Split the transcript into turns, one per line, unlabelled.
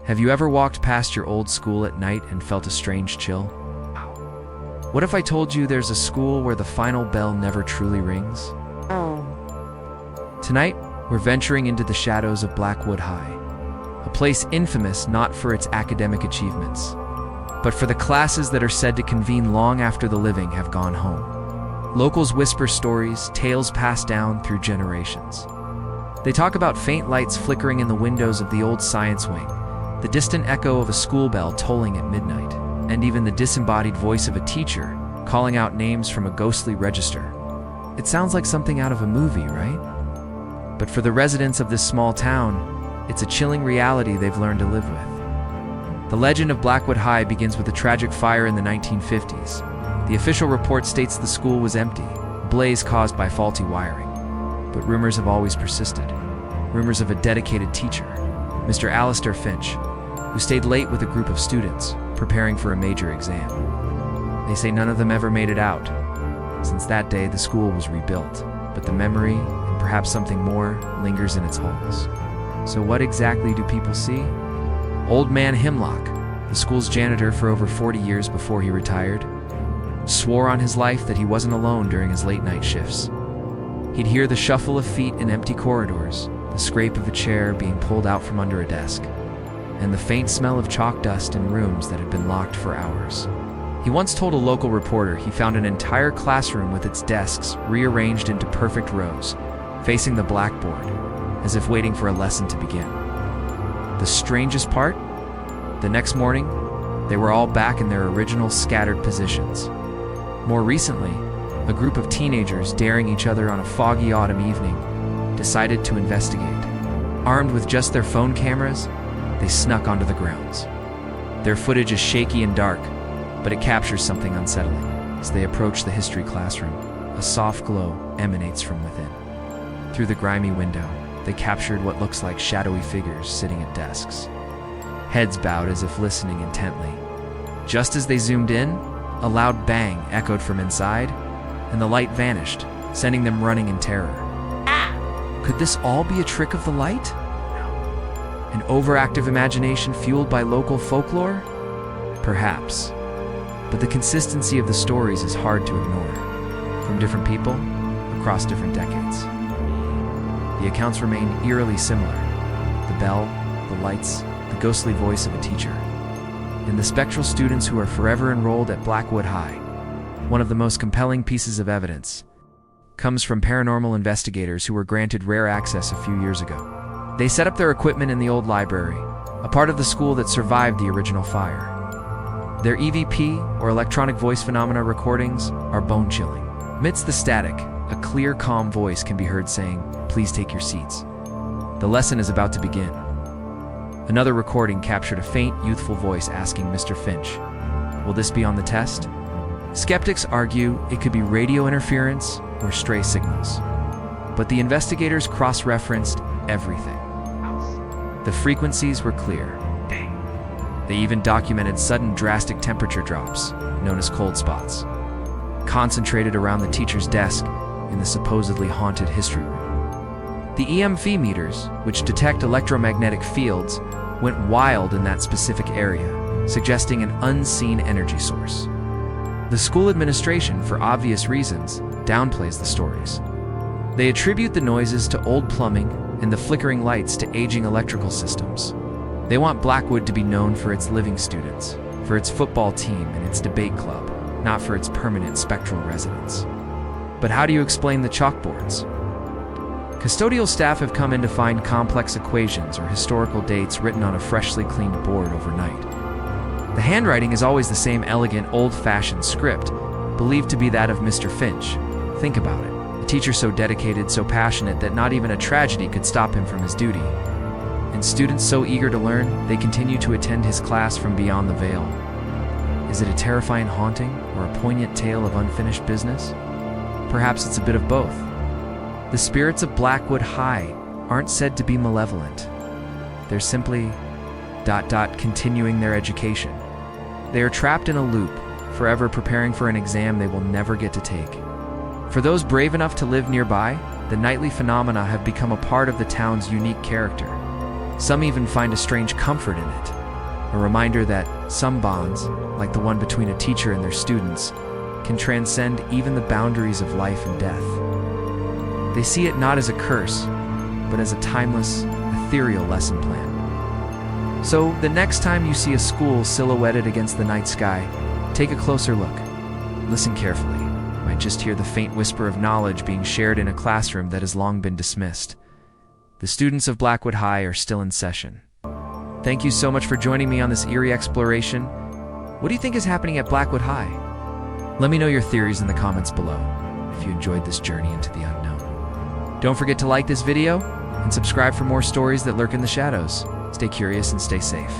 Have you ever walked past your old school at night and felt a strange chill? What if I told you there's a school where the final bell never truly rings? Tonight, we're venturing into the shadows of Blackwood High, a place infamous not for its academic achievements, but for the classes that are said to convene long after the living have gone home. Locals whisper stories, tales passed down through generations. They talk about faint lights flickering in the windows of the old science wing, the distant echo of a school bell tolling at midnight, and even the disembodied voice of a teacher calling out names from a ghostly register. It sounds like something out of a movie, right? But for the residents of this small town, it's a chilling reality they've learned to live with. The legend of Blackwood High begins with a tragic fire in the 1950s. The official report states the school was empty, a blaze caused by faulty wiring. But rumors have always persisted. Rumors of a dedicated teacher, Mr. Alistair Finch, who stayed late with a group of students, preparing for a major exam. They say none of them ever made it out. Since that day, the school was rebuilt, but the memory, and perhaps something more, lingers in its halls. So what exactly do people see? Old Man Himlock, the school's janitor for over 40 years before he retired, swore on his life that he wasn't alone during his late-night shifts. He'd hear the shuffle of feet in empty corridors, the scrape of a chair being pulled out from under a desk, and the faint smell of chalk dust in rooms that had been locked for hours. He once told a local reporter he found an entire classroom with its desks rearranged into perfect rows, facing the blackboard, as if waiting for a lesson to begin. The strangest part? The next morning, they were all back in their original scattered positions. More recently, a group of teenagers daring each other on a foggy autumn evening decided to investigate. Armed with just their phone cameras, they snuck onto the grounds. Their footage is shaky and dark, but it captures something unsettling. As they approach the history classroom, a soft glow emanates from within. Through the grimy window, they captured what looks like shadowy figures sitting at desks, heads bowed as if listening intently. Just as they zoomed in, a loud bang echoed from inside, and the light vanished, sending them running in terror. Could this all be a trick of the light? An overactive imagination fueled by local folklore? Perhaps. But the consistency of the stories is hard to ignore. From different people, across different decades. The accounts remain eerily similar. The bell, the lights, the ghostly voice of a teacher. And the spectral students who are forever enrolled at Blackwood High. One of the most compelling pieces of evidence comes from paranormal investigators who were granted rare access a few years ago. They set up their equipment in the old library, a part of the school that survived the original fire. Their EVP, or electronic voice phenomena recordings, are bone-chilling. Amidst the static, a clear, calm voice can be heard saying, "Please take your seats. The lesson is about to begin." Another recording captured a faint, youthful voice asking Mr. Finch, "Will this be on the test?" Skeptics argue it could be radio interference or stray signals. But the investigators cross-referenced everything. The frequencies were clear. They even documented sudden drastic temperature drops, known as cold spots, concentrated around the teacher's desk in the supposedly haunted history room. The EMF meters, which detect electromagnetic fields, went wild in that specific area, suggesting an unseen energy source. The school administration, for obvious reasons, downplays the stories. They attribute the noises to old plumbing and the flickering lights to aging electrical systems. They want Blackwood to be known for its living students, for its football team and its debate club, not for its permanent spectral residents. But how do you explain the chalkboards? Custodial staff have come in to find complex equations or historical dates written on a freshly cleaned board overnight. The handwriting is always the same elegant, old-fashioned script, believed to be that of Mr. Finch. Think about it. A teacher so dedicated, so passionate that not even a tragedy could stop him from his duty. And students so eager to learn, they continue to attend his class from beyond the veil. Is it a terrifying haunting or a poignant tale of unfinished business? Perhaps it's a bit of both. The spirits of Blackwood High aren't said to be malevolent. They're simply ... continuing their education. They are trapped in a loop, forever preparing for an exam they will never get to take. For those brave enough to live nearby, the nightly phenomena have become a part of the town's unique character. Some even find a strange comfort in it, a reminder that some bonds, like the one between a teacher and their students, can transcend even the boundaries of life and death. They see it not as a curse, but as a timeless, ethereal lesson plan. So, the next time you see a school silhouetted against the night sky, take a closer look. Listen carefully. You might just hear the faint whisper of knowledge being shared in a classroom that has long been dismissed. The students of Blackwood High are still in session. Thank you so much for joining me on this eerie exploration. What do you think is happening at Blackwood High? Let me know your theories in the comments below if you enjoyed this journey into the unknown. Don't forget to like this video and subscribe for more stories that lurk in the shadows. Stay curious and stay safe.